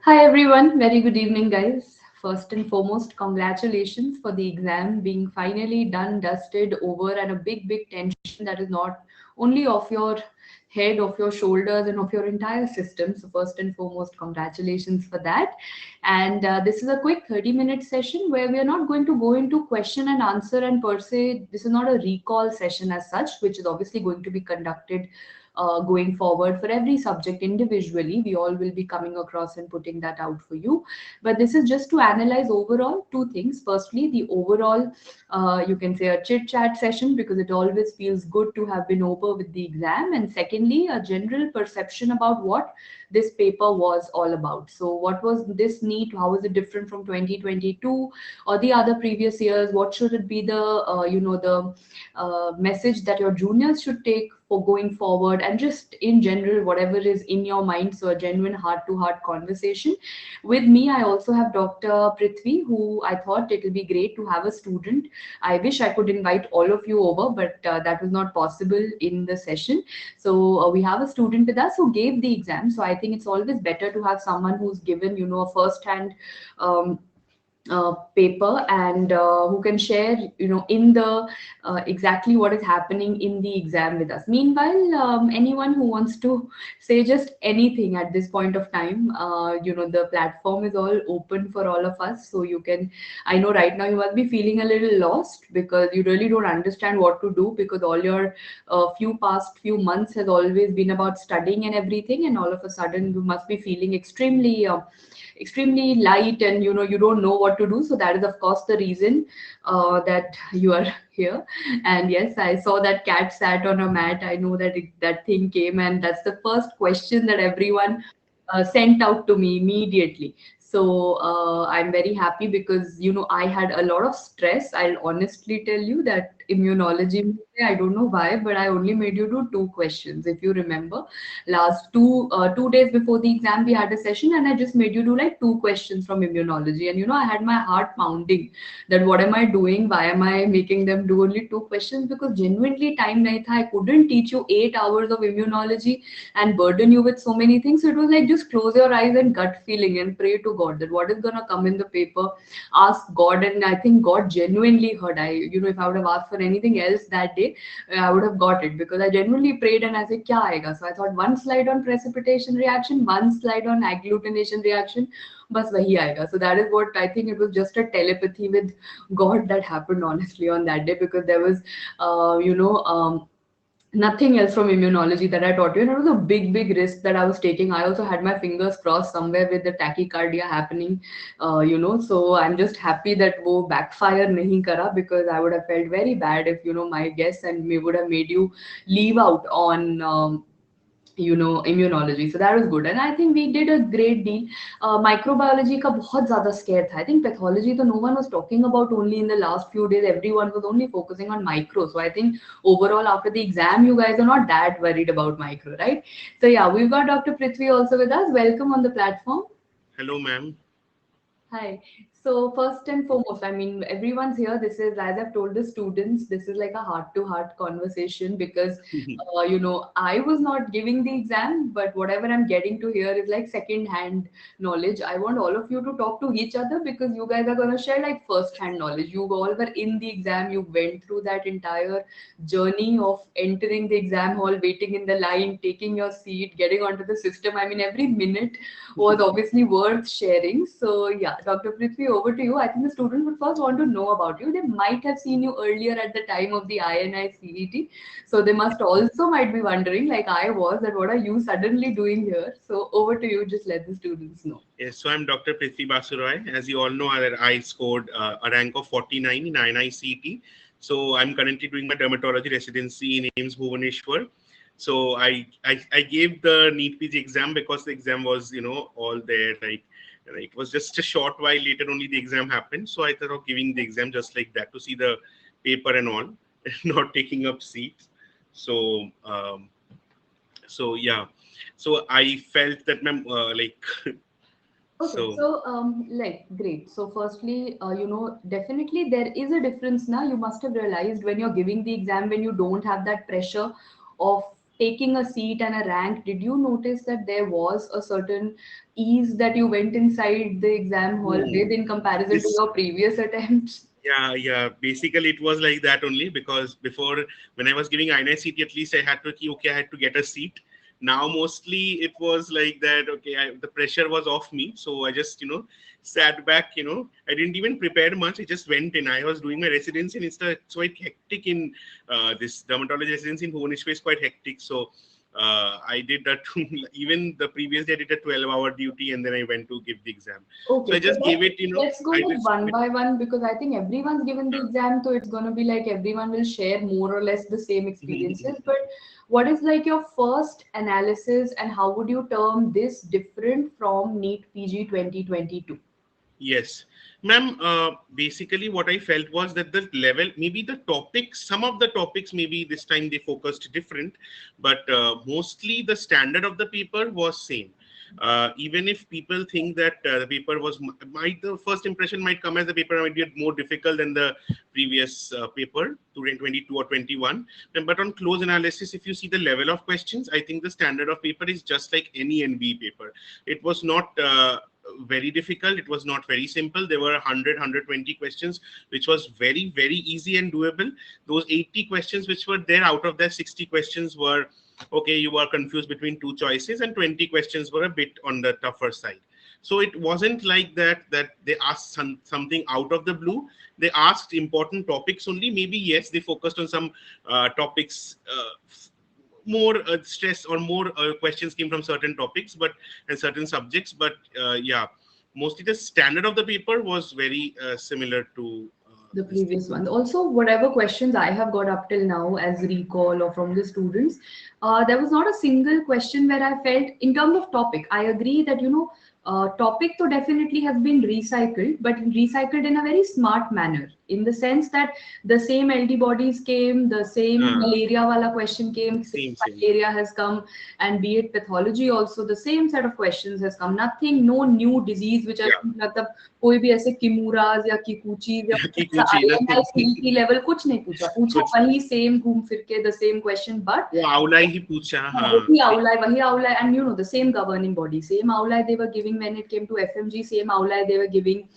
Hi everyone, very good evening, guys. First and foremost, congratulations for the exam being finally done, dusted, over, and a big tension that is not only off your head, off your shoulders, and of your entire system. So, first and foremost, congratulations for that. And this is a quick 30-minute session where we are not going to go into question and answer, and per se, this is not a recall session as such, which is obviously going to be conducted going forward for every subject individually. We all will be coming across and putting that out for you. But this is just to analyze overall two things. Firstly, the overall, you can say a chit chat session because it always feels good to have been over with the exam. And secondly, a general perception about what this paper was all about. So, what was this NEET? How is it different from 2022 or the other previous years? What should it be the, message that your juniors should take for going forward, and just in general whatever is in your mind. So a genuine heart to heart conversation with me. I also have Dr. Prithvi, who I thought it will be great to have a student. I wish I could invite all of you over, but that was not possible in the session. So we have a student with us who gave the exam, so I think it's always better to have someone who's given a first hand paper, and who can share in the exactly what is happening in the exam with us. Meanwhile, anyone who wants to say just anything at this point of time, the platform is all open for all of us. So you can, I know right now you must be feeling a little lost because you really don't understand what to do, because all your few months has always been about studying and everything, and all of a sudden you must be feeling extremely light, and you don't know what to do. So that is of course the reason that you are here. And yes, I saw that cat sat on a mat. I know that that thing came, and that's the first question that everyone sent out to me immediately. So I'm very happy because I had a lot of stress. I'll honestly tell you that immunology, I don't know why, but I only made you do two questions. If you remember, last 2 days before the exam, we had a session, and I just made you do like two questions from immunology. And I had my heart pounding that what am I doing? Why am I making them do only two questions? Because genuinely time nahi tha. I couldn't teach you 8 hours of immunology and burden you with so many things. So it was like just close your eyes and gut feeling and pray to God that what is gonna come in the paper. Ask God, and I think God genuinely heard. If I would have asked for anything else that day, I would have got it, because I genuinely prayed and I said, "Kya aega?" So I thought one slide on precipitation reaction, one slide on agglutination reaction, bas wahi aega. So that is what I think. It was just a telepathy with God that happened honestly on that day, because there was, nothing else from immunology that I taught you. And it was a big risk that I was taking. I also had my fingers crossed somewhere with the tachycardia happening, So I'm just happy that wo backfire nahi kara, because I would have felt very bad if, my guess and me would have made you leave out on, immunology. So that was good, and I think we did a great deal. Microbiology का बहुत ज़्यादा scare था. I think pathology तो no one was talking about. Only in the last few days everyone was only focusing on micro. So I think overall after the exam you guys are not that worried about micro, right? So yeah, we've got Dr. Prithvi also with us. Welcome on the platform. Hello, ma'am. Hi. So first and foremost, I mean, everyone's here. This is, as I've told the students, this is like a heart-to-heart conversation, because, I was not giving the exam, but whatever I'm getting to hear is like second-hand knowledge. I want all of you to talk to each other, because you guys are gonna share like first-hand knowledge. You all were in the exam. You went through that entire journey of entering the exam hall, waiting in the line, taking your seat, getting onto the system. I mean, every minute was obviously worth sharing. So yeah, Dr. Prithvi, over to you. I think the students would first want to know about you. They might have seen you earlier at the time of the INI CET. So they must also might be wondering, like I was, that what are you suddenly doing here? So over to you, just let the students know. Yes, so I'm Dr. Preeti Sharma. As you all know, I scored a rank of 49 in INI-CET. So I'm currently doing my dermatology residency in AIIMS Bhubaneswar. So I gave the NEET PG exam because the exam was, all there. Like it was just a short while later only the exam happened. So I thought of giving the exam just like that to see the paper and all, not taking up seats. So, yeah. So I felt that, ma'am, Okay, so so like great. So firstly, definitely there is a difference now. You must have realized when you're giving the exam, when you don't have that pressure of taking a seat and a rank, did you notice that there was a certain ease that you went inside the exam hall Hmm. with in comparison to This your previous attempts? Yeah. Basically, it was like that only because before, when I was giving INICT, at least I had to, okay, I had to get a seat. Now, mostly it was like that, okay, the pressure was off me. So I just, sat back, I didn't even prepare much. I just went in. I was doing my residency and it's quite hectic in this dermatology residency in Bhubaneswar is quite hectic. So I did that. Even the previous day, I did a 12-hour duty and then I went to give the exam. So Okay, I so just gave it, let's go I like just, one by one because I think everyone's given the exam, so it's gonna be like everyone will share more or less the same experiences. But what is like your first analysis and how would you term this different from NEET PG 2022? Yes, ma'am. Basically, what I felt was that the level, maybe the topics, some of the topics, maybe this time they focused different, but mostly the standard of the paper was same. Even if people think that the paper was, might the first impression might come as the paper might be more difficult than the previous paper, 2022 or 21. But on close analysis, if you see the level of questions, I think the standard of paper is just like any NB paper. It was not. Very difficult. It was not very simple. There were 100 questions which was very very easy and doable. Those 80 questions which were there, out of that 60 questions were, okay, you were confused between two choices, and 20 questions were a bit on the tougher side. So it wasn't like that they asked something out of the blue. They asked important topics only. Maybe yes, they focused on some topics, more stress or more questions came from certain topics but and certain subjects, but yeah, mostly the standard of the paper was very similar to The this thing. previous one. Also, whatever questions I have got up till now as recall or from the students, there was not a single question where I felt, in terms of topic, I agree that, topic so definitely has been recycled, but recycled in a very smart manner, in the sense that the same LD bodies came, the same uh, malaria wala question came, same same. malaria has come, and be it pathology also, the same set of questions has come. Nothing, no new disease which I Yeah. think मतलब कोई भी ऐसे किमूराज या किकुचीज या Ki कुछ kuchi, INI nothing. CET level कुछ नहीं पूछा पूछा कुछ वही सेम घूम फिर के द सेम क्वेश्चन बट वो आंवला ही पूछा, हाँ. वही outline, वही outline, and the same governing body, same outline they were giving when it came to FMG, same outline they were giving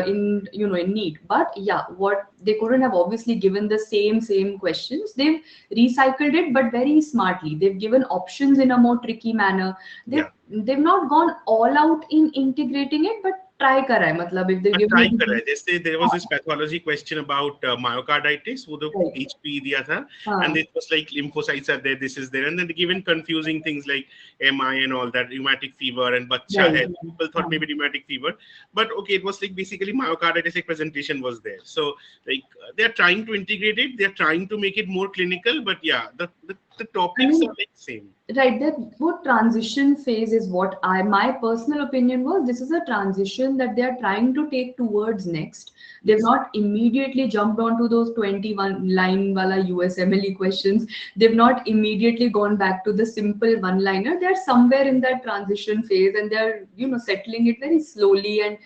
in in NEET. But yeah, what they couldn't have obviously given the same questions. They've recycled it, but very smartly. They've given options in a more tricky manner. Yeah. They've not gone all out in integrating it, but try करा है मतलब if they But give try कर रहा maybe है. जैसे there was this pathology question about myocarditis, वो तो right HP दिया था, and हाँ it was like lymphocytes are there, this is there, and then they given confusing things like MI and all that, rheumatic fever and बच्चा right है. People thought maybe rheumatic fever, but okay, it was like basically myocarditis like presentation was there. So like they are trying to integrate it, they are trying to make it more clinical, but yeah, the I topics mean are like same. right, that what transition phase is what I my personal opinion was this is a transition that they are trying to take towards next. They've Yes. not immediately jumped onto those 21 line wala USMLE questions. They've not immediately gone back to the simple one liner. They're somewhere in that transition phase and they're settling it very slowly and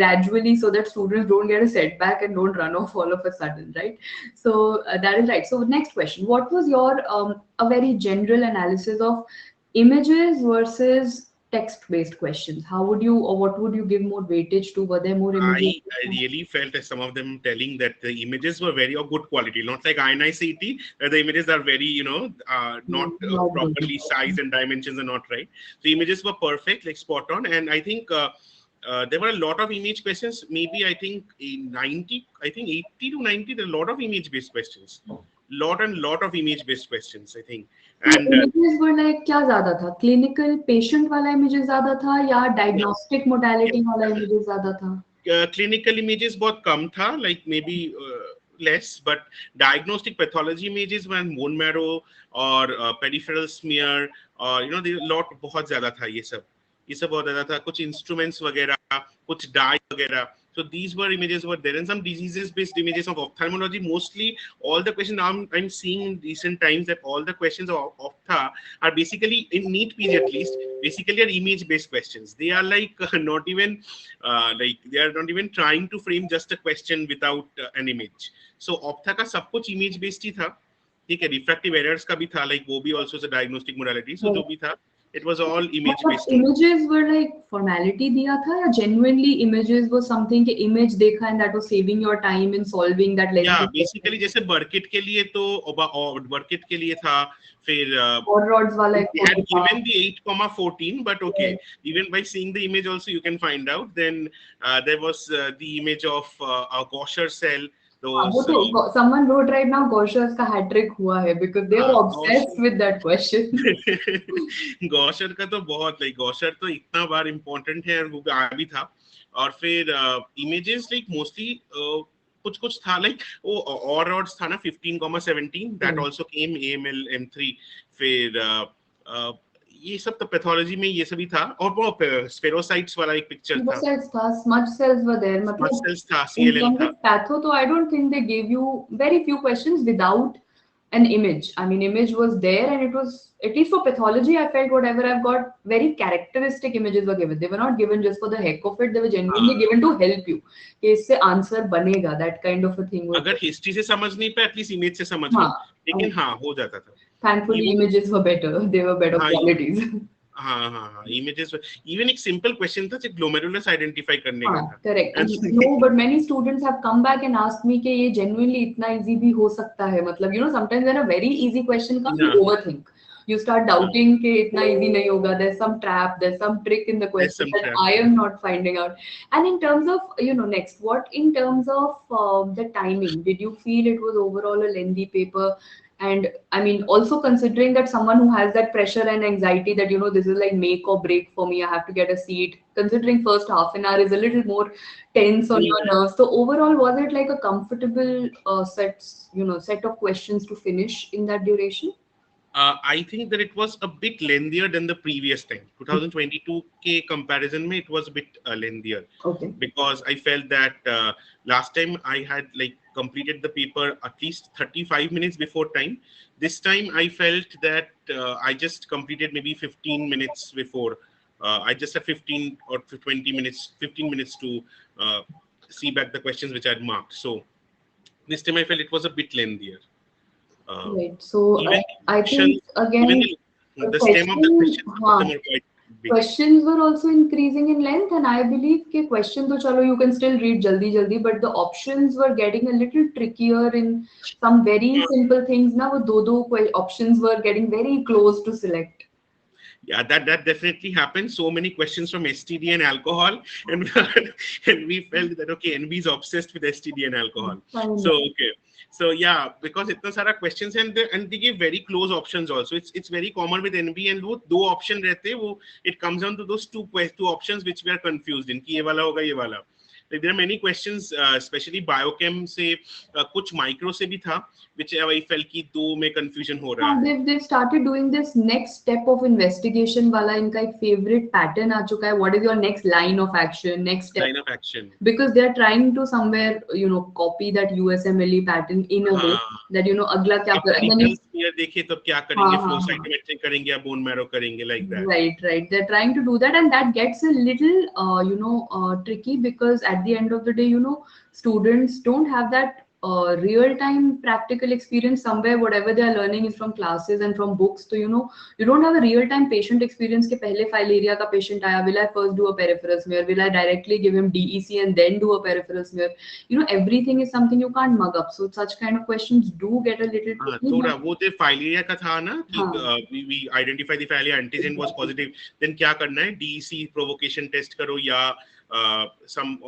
gradually so that students don't get a setback and don't run off all of a sudden, right? So that is right. So next question, what was your a very general analysis of images versus text-based questions? How would you or what would you give more weightage to? Were there more images? I really felt that some of them telling that the images were very of good quality, not like INICT, where the images are very, not Not good. properly sized and dimensions are not right. The images were perfect, like spot on. And I think there were a lot of image questions. Maybe I think in 90, I think 80 to 90, there are a lot of image based questions. Lot of image based questions, I think. तो And images were like क्या ज्यादा था, clinical patient वाला images ज्यादा था या yeah, diagnostic modality वाला images ज्यादा था? clinical images बहुत कम था, like maybe less, but diagnostic pathology images when bone marrow or peripheral smear or the lot बहुत ज्यादा था. ये सब बहुत ज्यादा था. कुछ instruments वगैरह, कुछ dye वगैरह. So these were images were there, and some diseases based images of ophthalmology. Mostly all the questions I'm seeing in recent times, that all the questions of ophtha are basically in NEET PG at least, basically are image based questions. They are like not even like they are not even trying to frame just a question without an image. So optha का सब कुछ image based ही था. ठीक है, refractive errors का भी था, like वो भी आल्सो अ डायग्नोस्टिक मोडालिटी, सो जो भी था इट वाज ऑल इमेज मतलब based. images were like formality दिया था या genuinely images was something कि image देखा and that was saving your time in solving that या lengthy question. बेसिकली जैसे बर्किट के लिए तो बर्किट के लिए था, फिर और rods वाला एक they had photo था. given the 8,14, but okay, even by seeing the image also you can find out. Then there was the image of a Gaucher cell, हाँ, वो those तो someone wrote right now Gaucher's का hat trick हुआ है because they are obsessed Gaucher with that question. गौशर का तो बहुत, like गौशर तो इतना बार इम्पोर्टेंट है, और वो आ भी था। और फिर इमेजेस लाइक मोस्टली कुछ कुछ था, लाइक वो और रॉड्स था ना 15,17, that also came AML M3। फिर ये सब तो पैथोलॉजी में ये सभी था, और वो स्फेरोसाइट्स वाला एक पिक्चर था, Cells था, smudge cells were there. Smudge मतलब सेल्स था, in CLL terms था। of patho, तो I don't think they gave you very few questions without an image. I mean, image was there, and it was at least for pathology. I felt whatever I've got, very characteristic images were given. They were not given just for the heck of it. They were genuinely हाँ, given to help you. कि इससे answer बनेगा. That kind of a thing was अगर there. History से समझ नहीं पाए at least image से समझ लो, हाँ. लेकिन हाँ हो जाता था। Thankfully, even images were better. They were better हाँ qualities. हाँ हाँ हाँ, इमेजेस। इवन एक सिंपल क्वेश्चन था, सिर्फ ग्लोमेरुलस आइडेंटिफाई करने का हाँ, था। correct. And And no, but many students have come back and asked me कि ये genuinely इतना easy भी हो सकता है. मतलब you know sometimes when a very easy question comes, you हाँ, overthink. You start doubting कि इतना easy नहीं होगा. There's some trap. There's some trick in the there's question some that trap, I yeah. am not finding out. And in terms of next, what in terms of the timing, did you feel it was overall a lengthy paper? And I mean, also considering that someone who has that pressure and anxiety that this is like make or break for me, I have to get a seat. Considering first half an hour is a little more tense on your Mm. nerves. So overall, was it like a comfortable set of questions to finish in that duration? I think that it was a bit lengthier than the previous time. 2022 के comparison में it was a bit lengthier, Okay. because I felt that last time I had like completed the paper at least 35 minutes before time. This time I felt that I just completed maybe 15 minutes before. I just had 15 or 20 minutes, 15 minutes to see back the questions which I had marked. So this time I felt it was a bit lengthier. Right. So Even I think questions, even again, the stem of the question, questions, some of them are quite big. questions were also increasing in length, and I believe कि question तो चलो you can still read जल्दी जल्दी, but the options were getting a little trickier in some very simple things. ना वो दो options were getting very close to select. Yeah, that definitely happened. So many questions from STD and alcohol, and and we felt that okay, NB is obsessed with STD and alcohol. Kind So of. okay, so yeah, because itna sara questions, and they give very close options also. It's very common with NB, and वो दो option रहते वो it comes down to those two options which we are confused in कि ये वाला होगा ये वाला. Like there are many questions, especially biochem से कुछ micro से भी था, which I felt कि दो में confusion हो रहा हाँ, है. they've started doing this next step of investigation वाला इनका एक favorite pattern आ चुका है. What is your next line of action, next step? Line of action. Because they're trying to somewhere copy that USMLE pattern in a way हाँ, that अगला क्या आप कर, and then पेरिफेरल स्फीयर देखें तो क्या हाँ करेंगे, हाँ फ्लो हाँ. साइटोमेट्री करेंगे या बोन मैरो करेंगे, like that. Right. They're trying to do that, and that gets a little, tricky because at the end of the day, students don't have that real-time practical experience somewhere. Whatever they are learning is from classes and from books. So, you don't have a real-time patient experience के पहले file area का patient आया, will I first do a peripheral smear? Will I directly give him DEC and then do a peripheral smear? Everything is something you can't mug up. So such kind of questions do get a little हाँ, tricky, थोड़ा but वो जो filaria का था ना कि हाँ, we identify the filaria, antigen was exactly. Positive, then क्या करना है, डीईसी प्रोवोकेशन टेस्ट करो, या some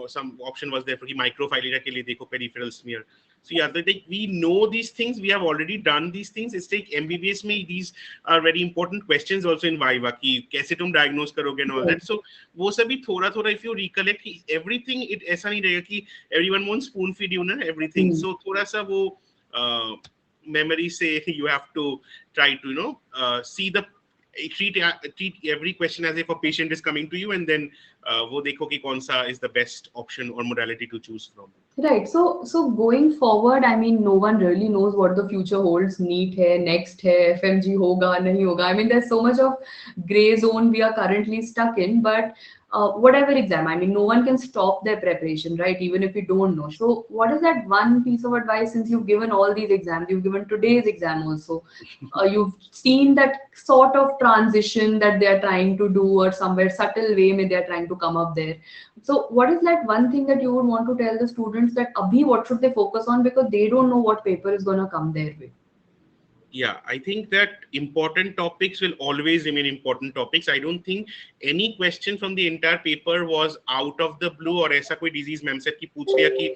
option was there for कि माइक्रोफाइलेरिया के लिए देखो peripheral smear. So yeah, we know these things. We have already done these things. It's like MBBS में these are very important questions also in Viva कि कैसे तुम diagnose करोगे and all Right. that. So वो सभी थोड़ा थोड़ा if you recollect everything, it ऐसा नहीं रहेगा कि everyone won't spoon feed you ना everything. Hmm. So थोड़ा सा वो memory say you have to try to see the treat every question as if a patient is coming to you, and then वो देखो कि कौन सा is the best option or modality to choose from. Right. So going forward, I mean, no one really knows what the future holds. NEET hai, next hai, FMG hoga, nahi hoga. I mean, there's so much of gray zone we are currently stuck in. But whatever exam, I mean, no one can stop their preparation, right? Even if you don't know. So, what is that one piece of advice since you've given all these exams, you've given today's exam also? You've seen that sort of transition that they are trying to do, or somewhere subtle way, may they are trying to come up there. So, what is that one thing that you would want to tell the students that abhi what should they focus on because they don't know what paper is gonna come their way? Yeah, I think that important topics will always remain important topics. I don't think any question from the entire paper was out of the blue or ऐसा कोई disease ma'am से कि पूछ लिया कि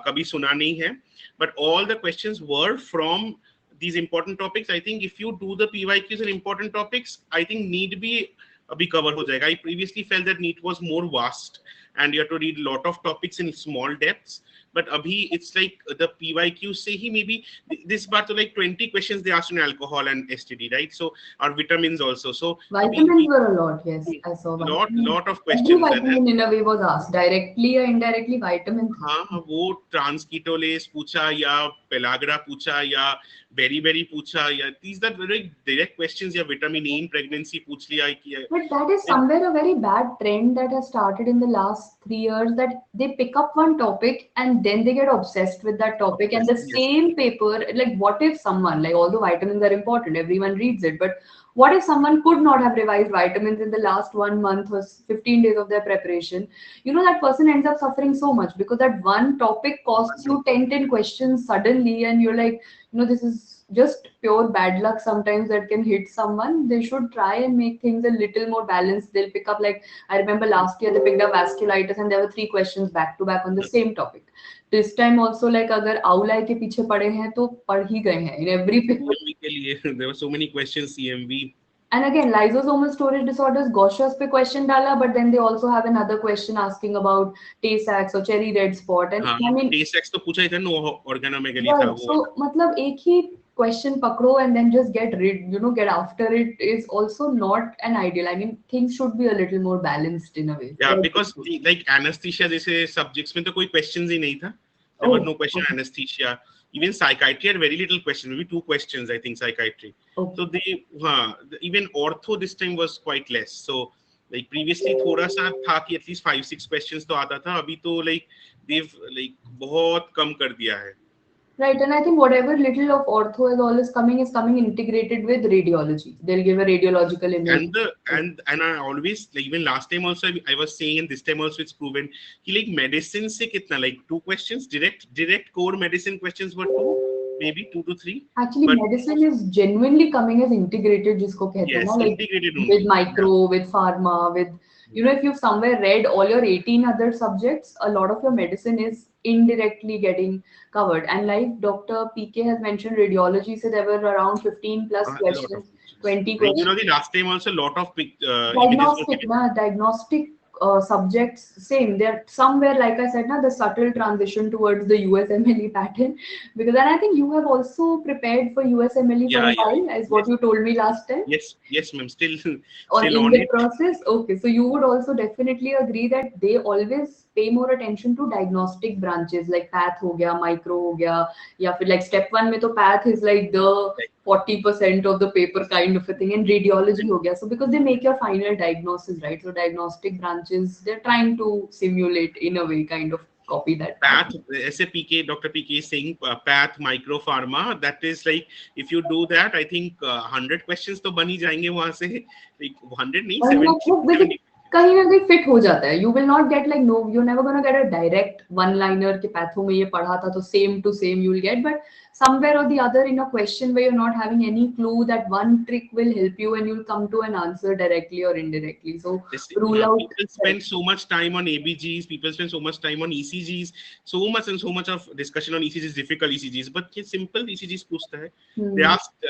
कभी सुना नहीं है. But all the questions were from these important topics. I think if you do the PYQs and important topics, I think need be अभी cover हो जाएगा. I previously felt that NEET was more vast and you have to read a lot of topics in small depths. But abhi it's like the PYQ से ही maybe this बार तो like 20 questions they asked on alcohol and STD, right? So or vitamins also. So abhi Vitamins were a lot, yes. I saw vitamins. lot of Every questions and vitamin in a way was asked, directly or indirectly, vitamin. हाँ वो ट्रांसकीटोलेस पूछा या pellagra पूछा या berry berry पूछा या these are very direct questions या vitamin A in pregnancy पूछ लिया कि But that is somewhere a very bad trend that has started in the last 3 years that they pick up one topic and then they get obsessed with that topic and yes the yes same paper. Like, what if someone, like, although vitamins are important, everyone reads it, but what if someone could not have revised vitamins in the last 1 month or 15 days of their preparation? You know, that person ends up suffering so much because that one topic costs you 10 questions suddenly, and you're like, this is just pure bad luck sometimes that can hit someone. They should try and make things a little more balanced. They'll pick up, like, I remember last year they picked up vasculitis and there were 3 questions back to back on the same topic. This time also, like, अगर आउलाई के पीछे पड़े हैं तो पढ़ ही गए हैं in every paper. CMV के लिए there were so many questions CMV. And again, lysosomal storage disorders, Gaucher's पे question डाला, but then they also have another question asking about Tay-Sachs or cherry red spot. And हाँ I mean, test x तो पूछा ही था no ऑर्गेनोमेगली था right. वो So, मतलब एक ही question पकड़ो and then just get rid, get after it is also not an ideal. I mean, things should be a little more balanced in a way. yeah because like anesthesia जैसे subjects में तो कोई questions ही नहीं था. There were Oh, no question okay. anesthesia. Even psychiatry had very little questions, maybe 2 questions, I think, psychiatry. Okay. So they, even ortho this time was quite less. So like previously थोड़ा सा था कि at least 5-6 questions तो आता था. अभी तो like they've like बहुत कम कर दिया है. Right, and I think whatever little of ortho is coming integrated with radiology. They'll give a radiological image. And the and I always like even last time also I was saying and this time also it's proven कि like medicine से कितना like 2 questions direct core medicine questions were 2 maybe 2 to 3 Actually, but medicine is genuinely coming as integrated, जिसको कहते हैं ना, yes like integrated with only micro, with pharma, with, if you've somewhere read all your 18 other subjects, a lot of your medicine is indirectly getting covered. And like Dr. PK has mentioned, radiology, so there were around 15 plus a lot of questions, questions 20 like questions. the last time also lot of images were Diagnostic given. na diagnostic subjects, same, they're somewhere, like I said na, the subtle transition towards the USMLE pattern, because then I think you have also prepared for USMLE for Yeah a while, as what yes you told me last time. yes ma'am still On still in on the it. process. Okay, so you would also definitely agree that they always pay more attention to diagnostic branches like path हो गया, micro हो गया, या फिर like step one में तो path is like the Like, 40% of the paper kind of a thing, and radiology हो गया. So because they make your final diagnosis, right? So diagnostic branches, they're trying to simulate in a way, kind of copy that path pattern. SAPK Dr. PK is saying path micro pharma that is like if you do that I think 100 questions तो बन ही जाएंगे वहां से like 100 नहीं और ना 70 वो with 70 कहीं ना कहीं फिट हो जाता है. You will not get like, no, you're never gonna get a direct one liner के पैथो में ये पढ़ा था तो same to same you will get, but somewhere or the other in a question where you're not having any clue, that one trick will help you and you'll come to an answer directly or indirectly. So rule out. People spend so much time on ABGs, people spend so much time on ECGs, so much and so much of discussion on ECGs, difficult ECGs, but ये simple ECGs पूछता है. They Hmm. asked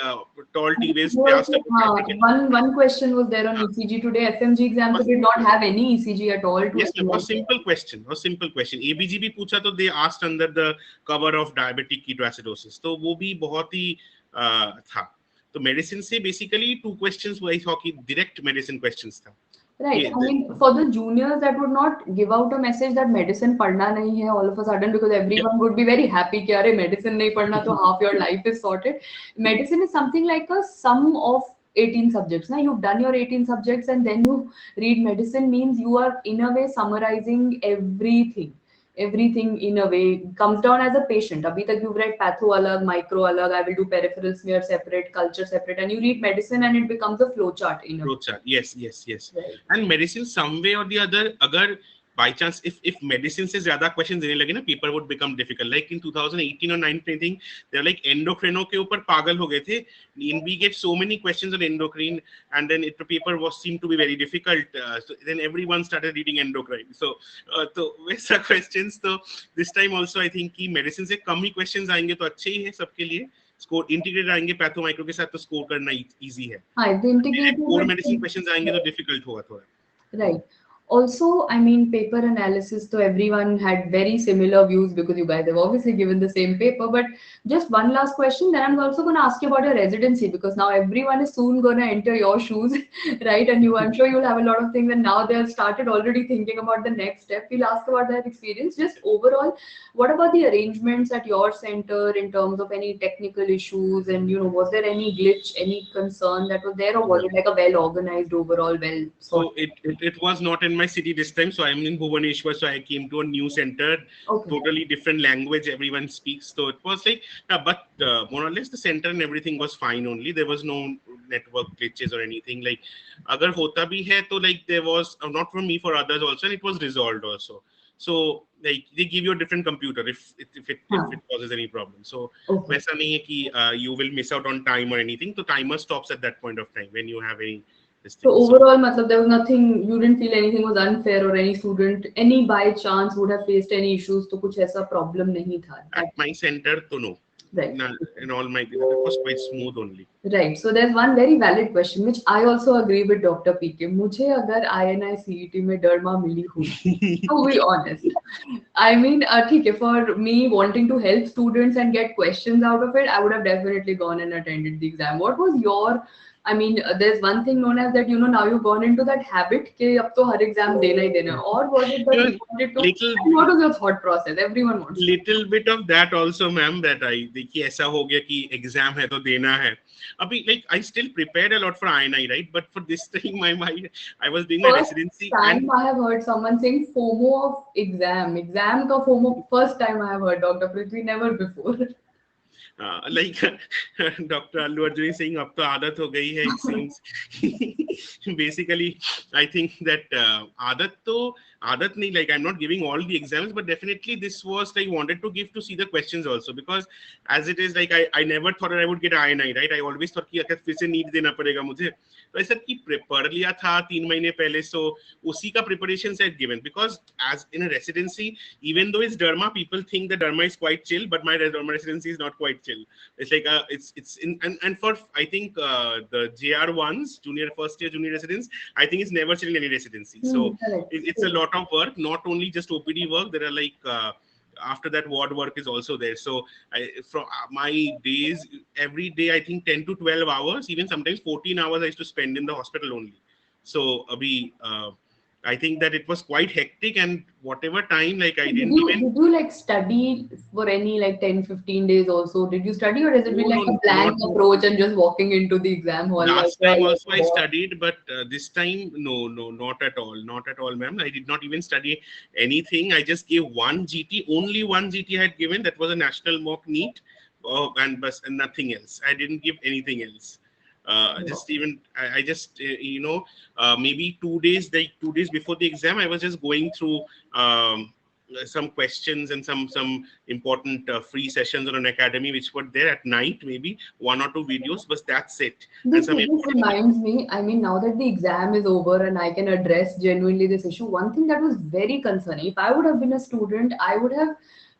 tall T-waves, they Well, asked about hypertension. one question was there on ECG today. FMG exam so did not have any ECG at all to Yes, ma'am. A analyze. simple question. A simple question. ABG भी पूछा तो they asked under the cover of diabetic ketoacidosis. तो वो भी बहुत ही था. तो medicine से basically 2 questions वही था कि direct medicine questions था. Right. Yeah, I mean, for the juniors, that would not give out a message that medicine पढ़ना नहीं है all of a sudden, because yeah. everyone would be very happy कि अरे medicine नहीं पढ़ना तो half your life is sorted. Medicine is something like a sum of 18 subjects. Now you've done your 18 subjects and then you read medicine, means you are in a way summarizing everything. Everything in a way comes down as a patient. अभी तक you've read patho अलग, micro अलग, I will do peripheral smear separate, culture separate, and you read medicine and it becomes a flow chart in a way. Rocha. Yes, yes, yes. Right. And medicine, some way or the other, agar by chance, if medicine से ज़्यादा questions देने लगे ना, paper would become difficult. Like in 2018 or 19, I think they were like endocrino के ऊपर पागल हो गए थे. And we get so many questions on endocrine, and then the paper was seemed to be very difficult. So then everyone started reading endocrine. So वैसा questions. तो this time also I think कि medicine से कम ही questions आएंगे तो अच्छे ही है सबके लिए. स्कोर इंटीग्रेटेड आएंगे पैथो माइक्रो के साथ तो स्कोर करना इजी है. हाँ, the core integrated medicine questions आएंगे तो डिफिकल्ट होगा थोड़ा. right. Also, I mean, paper analysis, so everyone had very similar views because you guys have obviously given the same paper. But just one last question, then I'm also going to ask you about your residency, because now everyone is soon going to enter your shoes, right? And you, I'm sure you'll have a lot of things, and now they've started already thinking about the next step. We'll ask about that experience. Just overall, what about the arrangements at your center in terms of any technical issues? And, you know, was there any glitch, any concern that was there, or was it like a well organized overall, well So sorted? it was not in my city this time. So I'm in Bhubaneswar. So I came to a new center, Okay. totally different language everyone speaks. So it was like, but more or less the center and everything was fine. Only there was no network glitches or anything. Like, agar hota bhi hai, to like there was not for me, for others also, and it was resolved also. So like they give you a different computer if it causes any problem. So Okay. वैसा नहीं है कि you will miss out on time or anything. So timer stops at that point of time when you have any this So thing. So overall, matlab, there was nothing, you didn't feel anything was unfair or any student, any by chance would have faced any issues, तो कुछ ऐसा problem नहीं था. at my center, to no. Right. In all my, it was quite smooth only. Right. So there's one very valid question, which I also agree with Dr. PK. मुझे अगर INI CET में डरमा मिली हुई, to be honest, I mean, ठीक है, for me wanting to help students and get questions out of it, I would have definitely gone and attended the exam. What was your, I mean, there's one thing known as that, you know, now you've gone into that habit कि अब तो हर exam देना ही देना है. Or was it that you Even wanted to, little and what was your thought process? Everyone wants to. little bit of that also, ma'am. That I देखिए ऐसा हो गया कि exam है तो देना है. अभी like I still prepared a lot for INI, right? But for this thing, I was doing my First residency and time I have heard someone saying FOMO of exam. Exam का FOMO, first time I have heard, Dr. Prithvi, never before. like Dr. Allu Arjun is saying अब तो आदत हो गई है, it seems. Basically I think that आदत नहीं, like I'm not giving all the exams, but definitely this was like wanted to give to see the questions also, because as it is like I never thought that I would get INI, right? I always thought कि अगर फिर से NEET देना पड़ेगा मुझे, तो ऐसा कि पढ़ लिया था 3 महीने पहले, so उसी का preparation set given, because as in a residency, even though it's derma, people think that derma is quite chill, but my derma residency is not quite chill. It's like it's in and for I think the JR1s, junior first year junior residents, I think it's never chill in any residency. So Correct. it's a lot of work, not only just OPD work. There are like after that ward work is also there. So from my days, every day I think 10 to 12 hours, even sometimes 14 hours I used to spend in the hospital only. So I think that it was quite hectic, and whatever time, like I didn't even. Did you like study for any like 10, 15 days also? Did you study, or has it been No, like a no, blank not. approach and just walking into the exam hall? Like, Last time also I studied, but this time, no, not at all, ma'am. I did not even study anything. I just gave one GT, only one GT I had given. That was a national mock NEET, and nothing else. I didn't give anything else. Just even I just maybe 2 days, like 2 days before the exam, I was just going through some questions and some important free sessions on an academy which were there at night, maybe 1 or 2 videos, but that's it. And some This reminds me, I mean, now that the exam is over and I can address genuinely this issue, one thing that was very concerning, if I would have been a student, I would have,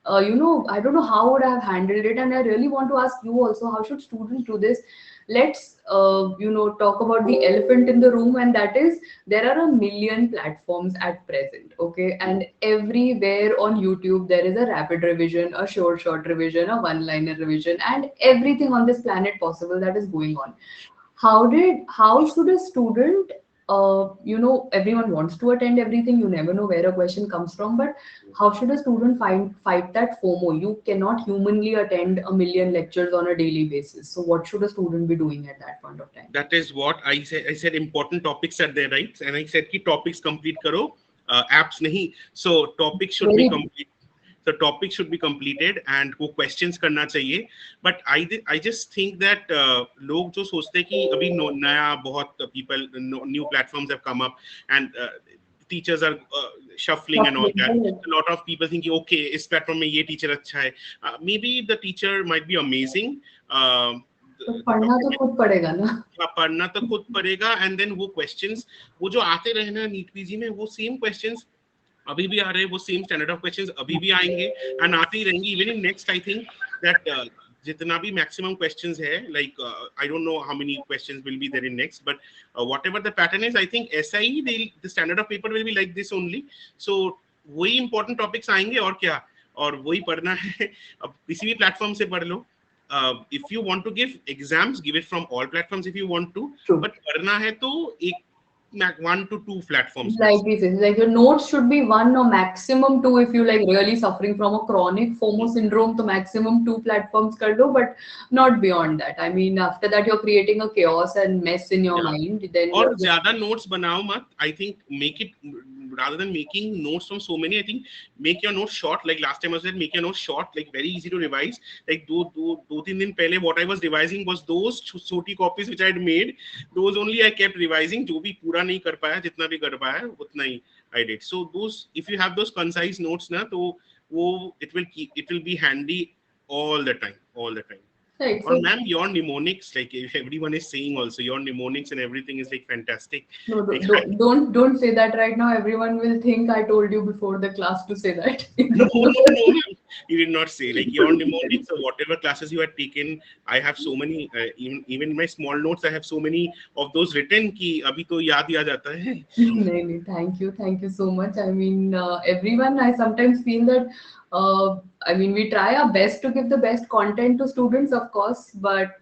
I don't know how would I have handled it. And I really want to ask you also, how should students do this? Let's, talk about the elephant in the room, and that is there are a million platforms at present, okay? And everywhere on YouTube, there is a rapid revision, a short revision, a one-liner revision, and everything on this planet possible that is going on. How should a student everyone wants to attend everything. You never know where a question comes from, but how should a student fight that FOMO? You cannot humanly attend a million lectures on a daily basis. So what should a student be doing at that point of time? That is what I said. I said important topics are there, right? And I said ki topics complete karo, apps nahi. So topics should be Very complete. The topic should be completed and वो questions करना चाहिए. But I just think that लोग जो सोचते हैं कि अभी नया बहुत people new platforms have come up and teachers are shuffling and all that. A lot of people think okay इस platform में ये teacher अच्छा है. Maybe the teacher might be amazing. तो पढ़ना तो खुद पड़ेगा ना. पढ़ना तो खुद पड़ेगा एंड देन वो क्वेश्चंस वो जो आते रहे ना नीट पीजी में वो सेम क्वेश्चंस अभी भी आ रहे हैं वो सेम स्टैंडर्ड ऑफ क्वेश्चंस अभी भी आएंगे एंड आते ही रहेंगे even in next I think that जितना भी मैक्सिमम क्वेश्चंस है like I don't know how many questions will be there in next but whatever the pattern is I think एसआई the standard of paper will be like this only so वही important topics आएंगे और क्या और वही पढ़ना है अब किसी भी प्लेटफॉर्म से पढ़ लो if you want to give exams, give it from all platforms if you want to. True. But करना है तो एक 1 to 2 platforms. Like this is like your notes should be 1 or maximum 2 if you like really suffering from a chronic FOMO syndrome. तो maximum 2 platforms कर दो, but not beyond that. I mean, after that you're creating a chaos and mess in your mind. Then और ज़्यादा notes बनाओ मत. I think make it rather than making notes from so many. I think make your notes short. Like last time I said, make your notes short, like very easy to revise. Like दो तीन दिन पहले what I was revising was those छोटी copies which I had made. Those only I kept revising. जो भी पूरा नहीं कर पाया, जितना भी कर पाया, उतना ही I did. So those, if you have those concise notes ना, तो वो it will be handy all the time. Right. Or ma'am, your mnemonics, like if everyone is saying also, your mnemonics and everything is like fantastic. No, don't say that right now. Everyone will think I told you before the class to say that. No, you did not say. Like your mnemonics or whatever classes you had taken, I have so many. Even in my small notes, I have so many of those written कि अभी तो याद ही आ जाता है. नहीं, thank you so much. I mean, everyone. I sometimes feel that. I mean, we try our best to give the best content to students, of course, but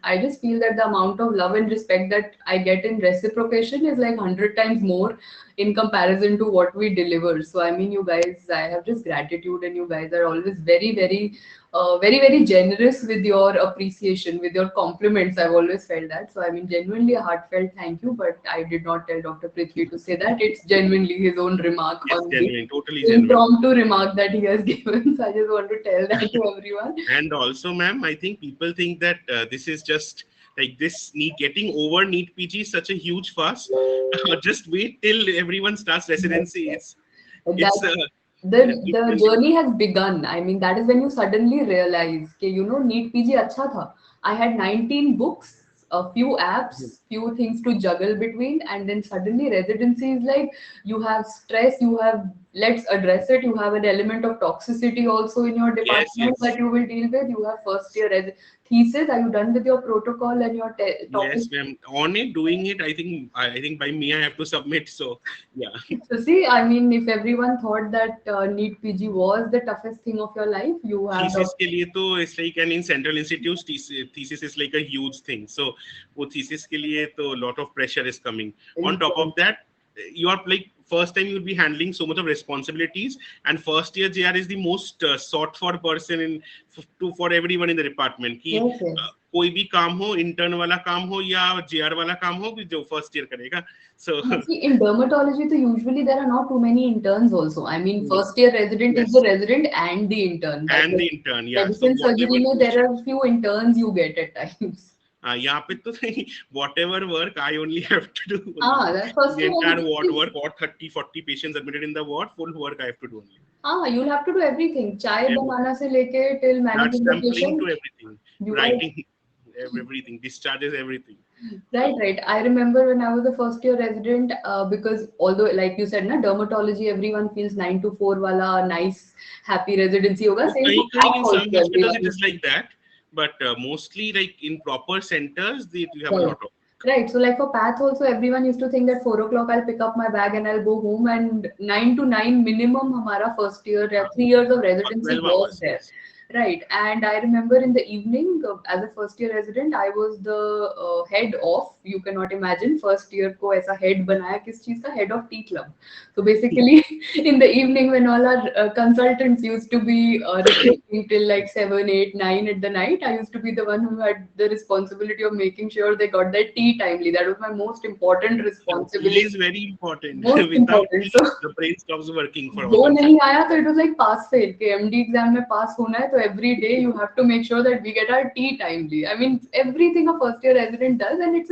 I just feel that the amount of love and respect that I get in reciprocation is like 100 times more in comparison to what we deliver. So, I mean, you guys, I have just gratitude, and you guys are always very, very generous with your appreciation, with your compliments. I've always felt that. So, I mean, genuinely a heartfelt thank you, but I did not tell Dr. Prithvi to say that. It's genuinely his own remark on genuine, totally impromptu remark that he has given. So I just want to tell that to everyone. And also, ma'am, I think people think that this is just like this getting over NEET PG is such a huge fuss. Just wait till everyone starts residency. The journey has begun. I mean, that is when you suddenly realize that, NEET PG अच्छा था. I had 19 books, a few apps, few things to juggle between, and then suddenly residency is like you have stress, you have, let's address it, you have an element of toxicity also in your department that you will deal with. You have first year thesis. Are you done with your protocol and your topic? Yes, ma'am. On it, doing it. I think by me I have to submit. So yeah. So see, I mean, if everyone thought that NEET PG was the toughest thing of your life, you have. Thesis के लिए तो it's like in central institutes thesis is like a huge thing. So वो thesis के लिए तो lot of pressure is coming. On top of that, you are like first time you'll be handling so much of responsibilities, and first year JR is the most sought for person for everyone in the department. कि कोई भी काम हो, intern वाला काम हो या JR वाला काम हो, जो first year करेगा. So see, in dermatology, so usually there are not too many interns also. I mean, first year resident is the resident and the intern. And the intern, yeah. Medicine surgery में there are few interns you get at times. यहाँ पे तो whatever work I only have to do. That's first the entire ward work, or 30-40 patients admitted in the ward, full work I have to do only. You'll have to do everything. Chai banana se leke till managing the patient. To everything. Writing, everything, discharges, everything. Right. I remember when I was a first year resident, because although like you said, na dermatology, everyone feels 9 to 4 wala nice, happy residency hoga. In some hospitals it is like that. But mostly like in proper centers, you have a lot of. Right. So like for path also, everyone used to think that 4 o'clock I'll pick up my bag and I'll go home, and 9 to 9 minimum hamara first year, 3 years of residency was there. Right, and I remember in the evening, as a first year resident, I was the head of. You cannot imagine first year को ऐसा head बनाया किस चीज का, head of tea club. So basically, in the evening when all our consultants used to be recruiting till like 7, 8, 9 at the night, I used to be the one who had the responsibility of making sure they got their tea timely. That was my most important Tea responsibility. is very important. Most Without important. tea, So the brain stops working for all वो नहीं consultants. आया तो it was like pass fail के MD exam में pass होना है तो every day you have to make sure that we get our tea timely I mean everything a first year resident does and it's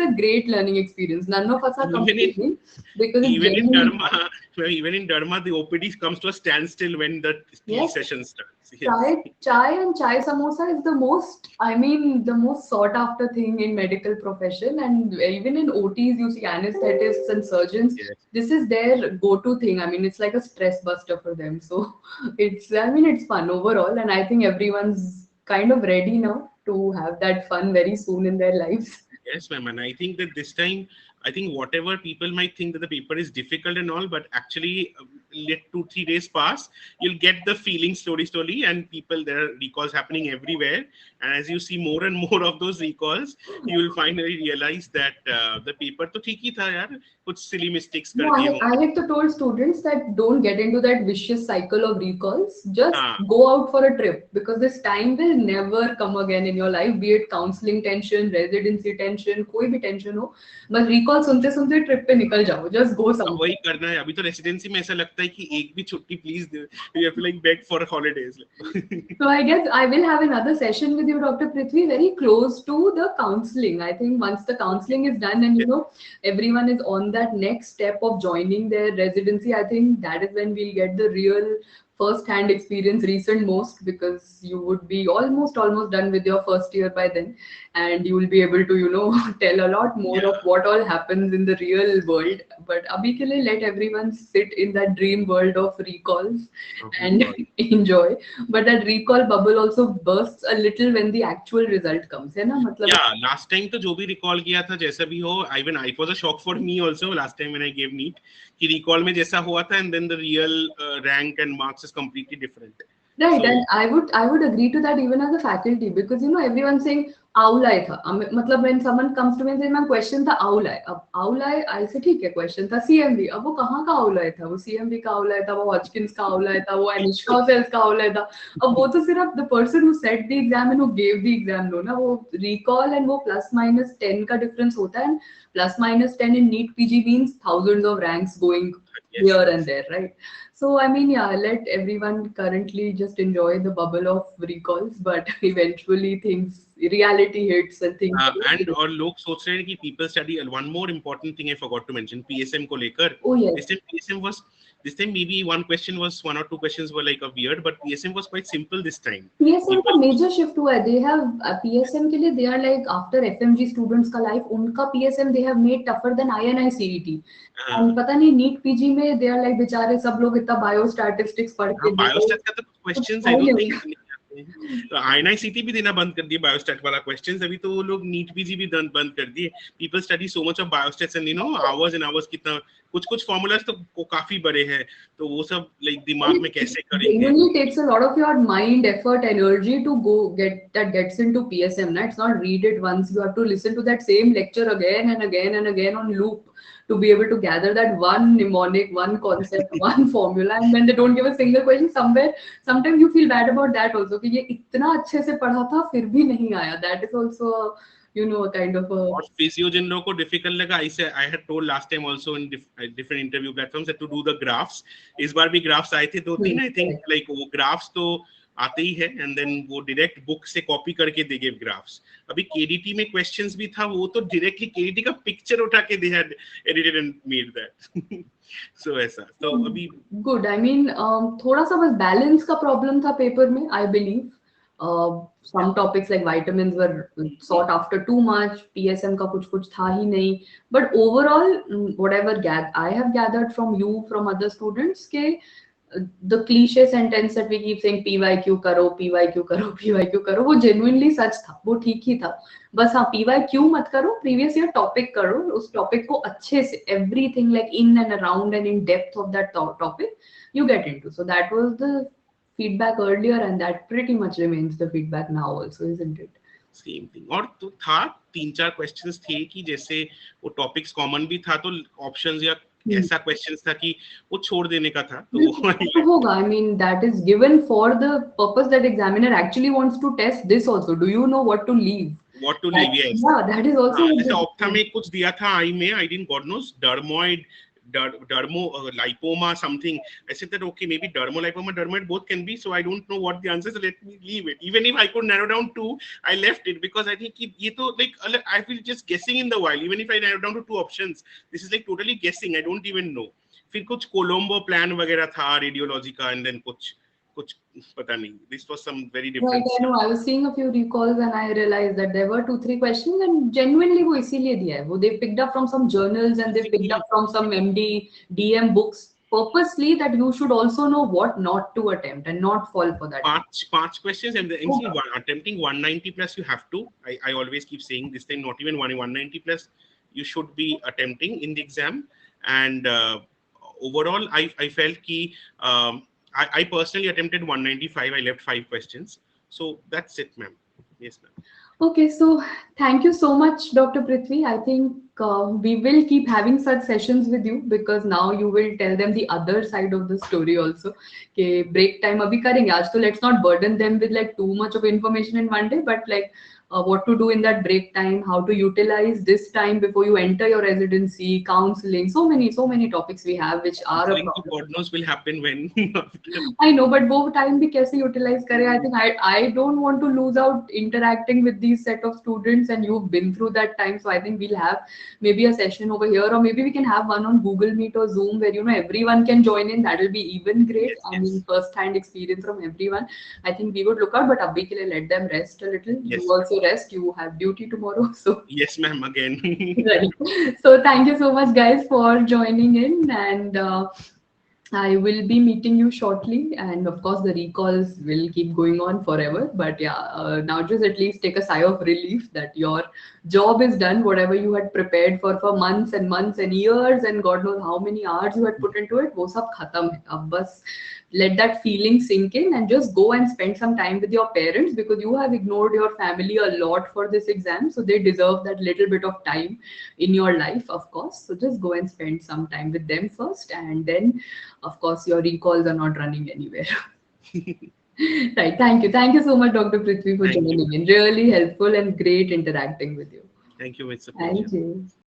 a great learning experience none of us are Even in complaining because it's even in genuinely Dharma, well, even in Dharma, the OPD comes to a standstill when the tea yes. session starts. Yes. Chai and chai samosa is the most, I mean, the most sought after thing in medical profession, and even in OTs, you see anesthetists and surgeons. Yes. This is their go-to thing. I mean, it's like a stress buster for them. So I mean, it's fun overall, and I think everyone's kind of ready now to have that fun very soon in their lives. Yes, ma'am. And I think that this time, I think whatever people might think that the paper is difficult and all, but actually, let 2-3 days pass, you'll get the feeling slowly, and people there are recalls happening everywhere. And as you see more and more of those recalls, you will finally realize that the paper to theek hi tha yaar, kuch silly mistakes No, kar diye I honge. like to told students that don't get into that vicious cycle of recalls. Just हाँ, go out for a trip because this time will never come again in your life. Be it counseling tension, residency tension, कोई भी tension हो, बस recall सुनते सुनते trip पे निकल जाओ. Just go वही somewhere. करना है अभी तो रेसिडेंसी में ऐसा लगता है कि एक भी छुट्टी प्लीज दे you have to like beg for holidays So I guess I will have another session with you, Dr. Prithvi, very close to the counseling. I think once the counseling is done and everyone is on that next step of joining their residency, I think that is when we'll get the real first-hand experience, recent most, because you would be almost done with your first year by then, and you will be able to tell a lot more of yeah. what all happens in the real world. But abhi ke liye, let everyone sit in that dream world of recalls and Recall. enjoy. But that recall bubble also bursts a little when the actual result comes, है ना? मतलब Yeah, last time तो जो भी recall किया था जैसा भी हो even I was a shock for me also last time when I give NEET कि रिकॉल में जैसा हुआ था and then the real rank and marks is completely different right, सो and I would agree to that even as a faculty because everyone's saying आउलाय था मतलब when someone comes to me and says ma'am question था आउलाय अब आउलाय ऐसे ठीक है question था CMB अब वो कहाँ का आउलाय था वो सीएमबी का आउलाय था वो हॉजकिंस का आउलाय था वो अनिष्का सेल्स का आउलाय था अब वो तो सिर्फ the person who set the exam and who gave the exam लो ना वो रिकॉल एंड वो +-10 का डिफरेंस होता है +-10 in NEET PG means thousands of ranks going yes here and yes there, right? So, I mean, yeah, let everyone currently just enjoy the bubble of recalls, but eventually reality hits and things. And और लोग सोच रहे हैं कि people study one more important thing I forgot to mention PSM को लेकर Oh, yes. This time PSM was this time maybe one or two questions were like a weird but PSM was quite simple this time PSM का people major shift हुआ है. They have PSM के लिए they are like after FMG students का life उनका PSM they have made tougher than INI CET. uh, And पता नहीं NEET PG में they are like बेचारे सब लोग इतना बायोस्टैटिस्टिक्स पढ़ हाँ के दे रहे बायोस्टैट का तो कुछ क्वेश्चंस है आई ही डोंट नहीं. थिंक नहीं आते हैं तो आईएनआईसीटी भी देना बंद कर दिया बायोस्टैट वाला क्वेश्चंस अभी तो वो लोग नीट पीजी भी बंद कर दिए people study so much of biostats and hours and hours कितना कुछ फार्मूलाज तो काफी बड़े हैं तो वो सब लाइक And दिमाग में it कैसे करेंगे genuinely takes a lot of your mind, effort, energy to go gets into PSM. Na? It's not read it once. You have to listen to that same lecture again and again and again on loop to be able to gather that one mnemonic, one concept, one formula. And when they don't give a single question, sometimes you feel bad about that also. कि ये इतना अच्छे से पढ़ा था फिर भी नहीं आया. That is also a kind of a और फिजियो जिन लोगों को डिफिकल्ट लगा I had told last time also in different interview platforms to do the graphs इस बार भी ग्राफ्स आए थे दो तीन आई थिंक correct. लाइक वो ग्राफ्स तो आते ही है एंड देन वो डायरेक्ट बुक से कॉपी करके दे गिव ग्राफ्स अभी केडीटी में क्वेश्चंस भी था वो तो डायरेक्टली केडीटी का पिक्चर उठा के they had edited and made that so ऐसा तो अभी गुड आई मीन थोड़ा सा बस बैलेंस का प्रॉब्लम था पेपर में I believe some topics like vitamins were sought after too much psm का कुछ था ही नहीं but overall whatever I have gathered from you from other students के the cliche sentence that we keep saying PYQ करो PYQ करो PYQ करो वो genuinely सच था वो ठीक ही था बस हाँ PYQ मत करो previous year topic करो उस topic को अच्छे से everything like in and around and in depth of that topic you get into so that was the feedback earlier, and that pretty much remains the feedback now also, isn't it? Same thing. और तो था 3-4 questions थे कि जैसे वो topics common भी था, तो ऑप्शंस या Hmm. ऐसा क्वेश्चंस था कि वो छोड़ देने का था, तो बिल्कुल, वो तो होगा। I mean, that is given for the purpose that examiner actually wants to test this also. Do you know what to leave? What to That, leave, yes. yeah, that is हाँ, also what जैसे they ophtha do. में कुछ दिया था I में, I didn't god knows dermoid dermo lipoma something. I said that okay, maybe dermolipoma, dermoid both can be, so I don't know what the answer is, so let me leave it. Even if I could narrow down 2, I left it because I think ye to like I feel just guessing in the while. Even if I narrow down to 2 options, this is like totally guessing, I don't even know. फिर कुछ Colombo plan वगैरह था radiology का, and then कुछ कुछ पता नहीं, this was some very Right, different I know. I was seeing a few recalls and I realized that there were 2, 3 questions and genuinely वो इसीलिए दिया है. वो they picked up from some journals and they picked up from some MD, DM books purposely that you should also know what not to attempt and not fall for that. पांच questions, and होगा. attempting 190 plus you have to, I always keep saying this thing, not even 190 plus you should be attempting in the exam. And overall I felt ki I personally attempted 195, I left 5 questions, so that's it, ma'am. Yes, ma'am. Okay, so thank you so much, Dr. Prithvi. I think we will keep having such sessions with you because now you will tell them the other side of the story also. Okay, break time abhi karenge. Aaj to let's not burden them with like too much of information in one day, but like what to do in that break time, how to utilize this time before you enter your residency, counseling, so many topics we have which are a Counseling to problem. God knows will happen when after. I know, but वो time भी कैसे utilize करें? I think I don't want to lose out interacting with these set of students, and you've been through that time. So I think we'll have maybe a session over here, or maybe we can have one on Google Meet or Zoom where everyone can join in. That'll be even great. Yes, I mean, yes, first-hand experience from everyone. I think we would look out, but abhi ke liye let them rest a little. You yes, also rest. You have duty tomorrow, so. yes, ma'am, again. Right. So thank you so much, guys, for joining in, and I will be meeting you shortly, and of course, the recalls will keep going on forever. But yeah, now just at least take a sigh of relief that your job is done. Whatever you had prepared for months and months and years, and God knows how many hours you had put into it, वो सब खत्म है. अब बस let that feeling sink in and just go and spend some time with your parents because you have ignored your family a lot for this exam, so they deserve that little bit of time in your life, of course. So just go and spend some time with them first, and then of course your recalls are not running anywhere. Right, thank you so much, Dr. Prithvi, for Thank you, joining ma'am. in. Really helpful and great interacting with you. Thank you, it's a pleasure. Thank you.